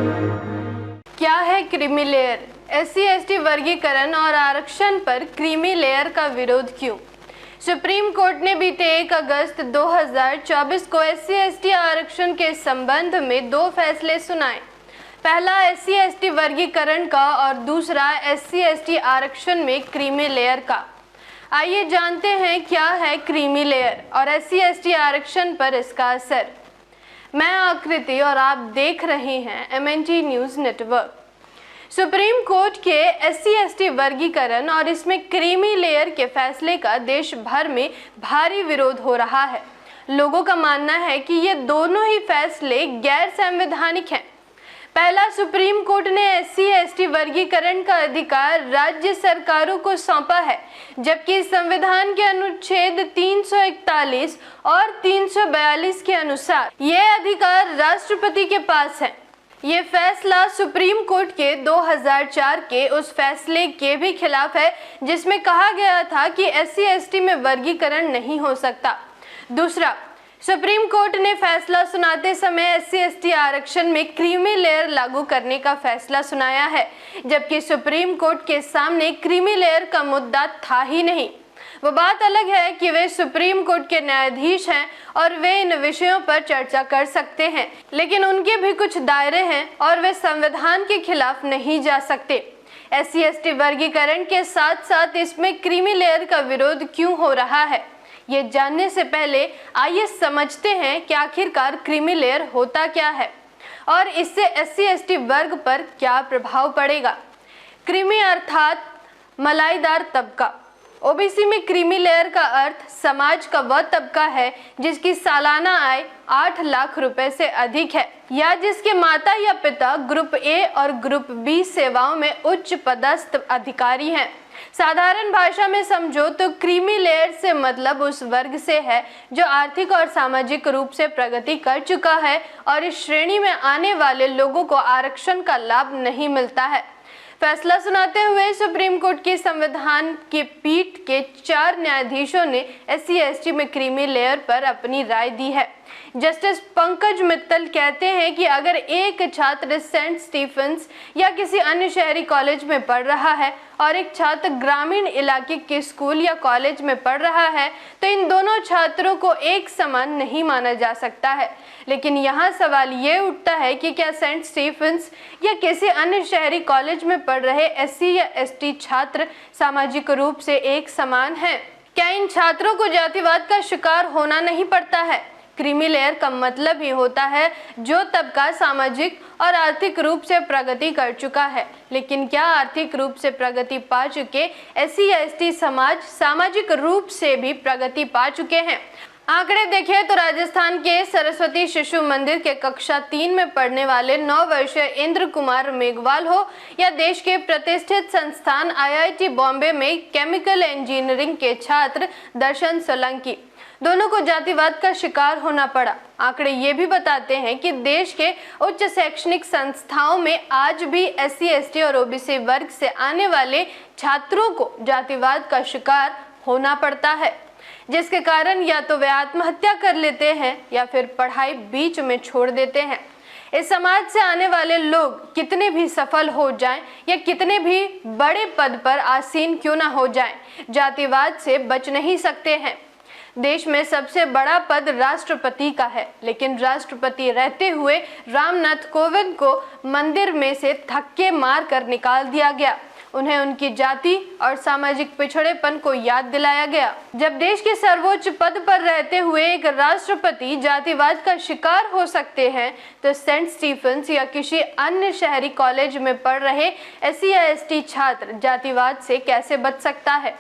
क्या है creamy layer? SC/ST वर्गीकरण और आरक्षण पर क्रीमी लेयर का विरोध क्यों? सुप्रीम कोर्ट ने बीते 1 अगस्त 2024 को SC/ST आरक्षण के संबंध में 2 फैसले सुनाए। पहला SC/ST वर्गीकरण का और दूसरा SC/ST आरक्षण में क्रीमी लेयर का। आइए जानते हैं क्या है क्रीमी लेयर और SC/ST आरक्षण पर इसका असर। मैं आकृति और आप देख रहे हैं MNT news network. Supreme court के SC/ST वर्गीकरण और इसमें क्रीमी लेयर के फैसले का देश भर में भारी विरोध हो रहा है। लोगों का मानना है कि ये दोनों ही फैसले गैर संवैधानिक हैं। पहला, सुप्रीम कोर्ट ने SC/ST वर्गीकरण का अधिकार राज्य सरकारों को सौंपा है, जबकि संविधान के अनुच्छेद 341 और 342 के अनुसार ये अधिकार राष्ट्रपति के पास है। ये फैसला सुप्रीम कोर्ट के 2004 के उस फैसले के भी खिलाफ है जिसमें कहा गया था कि SC/ST में वर्गीकरण नहीं हो सकता। दूसरा, सुप्रीम कोर्ट ने फैसला सुनाते समय SC/ST आरक्षण में क्रीमी लेयर लागू करने का फैसला सुनाया है, जबकि सुप्रीम कोर्ट के सामने क्रीमी लेयर का मुद्दा था ही नहीं। वो बात अलग है कि वे सुप्रीम कोर्ट के न्यायाधीश हैं और वे इन विषयों पर चर्चा कर सकते हैं, लेकिन उनके भी कुछ दायरे हैं और वे संविधान के खिलाफ नहीं जा सकते। SC/ST वर्गीकरण के साथ साथ इसमें क्रीमी लेयर का विरोध क्यों हो रहा है, ये जानने से पहले आइए समझते हैं कि आखिरकार क्रीमी लेयर होता क्या है और इससे SC/ST वर्ग पर क्या प्रभाव पड़ेगा। क्रीमी अर्थात मलाईदार तबका। OBC में क्रीमी लेयर का अर्थ समाज का वह तबका है जिसकी सालाना आय 8 लाख रुपए से अधिक है या जिसके माता या पिता ग्रुप A और ग्रुप B सेवाओं में उच्च पदस्थ अधिकारी हैं। साधारण भाषा में समझो तो क्रीमी लेयर से मतलब उस वर्ग से है जो आर्थिक और सामाजिक रूप से प्रगति कर चुका है और इस श्रेणी में आने वाले लोगों को आरक्षण का लाभ नहीं मिलता है। फैसला सुनाते हुए सुप्रीम कोर्ट की संविधान की पीठ के 4 न्यायाधीशों ने SC/ST में क्रीमी लेयर पर अपनी राय दी है। जस्टिस पंकज मित्तल कहते हैं कि अगर एक छात्र सेंट स्टीफेंस या किसी अन्य शहरी कॉलेज में पढ़ रहा है और एक छात्र ग्रामीण इलाके के स्कूल या कॉलेज में पढ़ रहा है तो इन दोनों छात्रों को एक समान नहीं माना जा सकता है। लेकिन यहाँ सवाल ये उठता है कि क्या सेंट स्टीफेंस या किसी अन्य शहरी कॉलेज में पढ़ रहे SC या ST छात्र सामाजिक रूप से एक समान हैं? क्या इन छात्रों को जातिवाद का शिकार होना नहीं पड़ता है? क्रीमी लेयर का मतलब ही होता है जो तबका सामाजिक और आर्थिक रूप से प्रगति कर चुका है। लेकिन क्या आर्थिक रूप से प्रगति पा चुके SC या ST समाज सामाजिक रूप से भी प्रगति पा चुके हैं? आंकड़े देखें तो राजस्थान के सरस्वती शिशु मंदिर के कक्षा 3 में पढ़ने वाले 9 वर्षीय इंद्र कुमार मेघवाल हो या देश के प्रतिष्ठित संस्थान IIT बॉम्बे में केमिकल इंजीनियरिंग के छात्र दर्शन सोलंकी, दोनों को जातिवाद का शिकार होना पड़ा। आंकड़े ये भी बताते हैं कि देश के उच्च शैक्षणिक संस्थाओं में आज भी SC/ST और OBC वर्ग से आने वाले छात्रों को जातिवाद का शिकार होना पड़ता है, जिसके कारण या तो वे आत्महत्या कर लेते हैं या फिर पढ़ाई बीच में छोड़ देते हैं। इस समाज से आने वाले लोग कितने भी सफल हो जाएं या कितने भी बड़े पद पर आसीन क्यों ना हो जाएं, जातिवाद से बच नहीं सकते हैं। देश में सबसे बड़ा पद राष्ट्रपति का है, लेकिन राष्ट्रपति रहते हुए रामनाथ कोविंद को मंदिर में से धक्के मार कर निकाल दिया गया। उन्हें उनकी जाति और सामाजिक पिछड़ेपन को याद दिलाया गया। जब देश के सर्वोच्च पद पर रहते हुए एक राष्ट्रपति जातिवाद का शिकार हो सकते हैं तो सेंट स्टीफेंस या किसी अन्य शहरी कॉलेज में पढ़ रहे SC या ST छात्र जातिवाद से कैसे बच सकता है?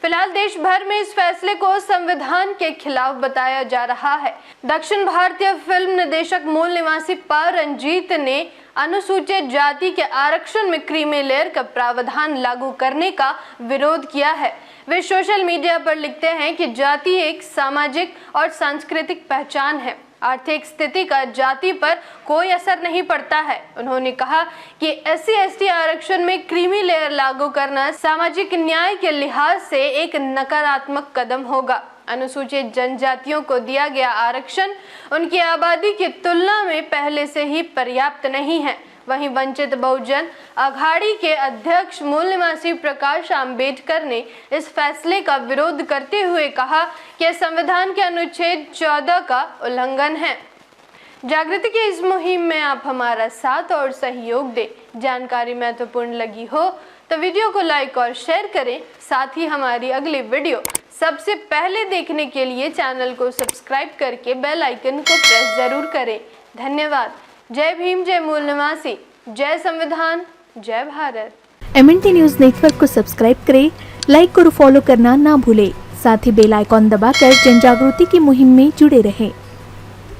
फिलहाल देश भर में इस फैसले को संविधान के खिलाफ बताया जा रहा है। दक्षिण भारतीय फिल्म निर्देशक मूल निवासी पा रंजीत ने अनुसूचित जाति के आरक्षण में क्रीमी लेयर का प्रावधान लागू करने का विरोध किया है। वे सोशल मीडिया पर लिखते हैं कि जाति एक सामाजिक और सांस्कृतिक पहचान है, आर्थिक स्थिति का जाति पर कोई असर नहीं पड़ता है। उन्होंने कहा कि SC/ST आरक्षण में क्रीमी लेयर लागू करना सामाजिक न्याय के लिहाज से एक नकारात्मक कदम होगा। अनुसूचित जनजातियों को दिया गया आरक्षण उनकी आबादी की तुलना में पहले से ही पर्याप्त नहीं है। वहीं वंचित बहुजन अघाड़ी के अध्यक्ष मूल्यवासी प्रकाश आंबेडकर ने इस फैसले का विरोध करते हुए कहा कि संविधान के अनुच्छेद 14 का उल्लंघन है। जागृति की इस मुहिम में आप हमारा साथ और सहयोग दें। जानकारी महत्वपूर्ण लगी हो तो वीडियो को लाइक और शेयर करें। साथ ही हमारी अगली वीडियो सबसे पहले देखने के लिए चैनल को सब्सक्राइब करके बेल आइकन को प्रेस जरूर करें। धन्यवाद। जय भीम, जय मूल निवासी, जय संविधान, जय भारत। MNT न्यूज नेटवर्क को सब्सक्राइब करें, लाइक और फॉलो करना ना भूलें। साथ ही बेल आइकॉन दबाकर जन जागृति की मुहिम में जुड़े रहें।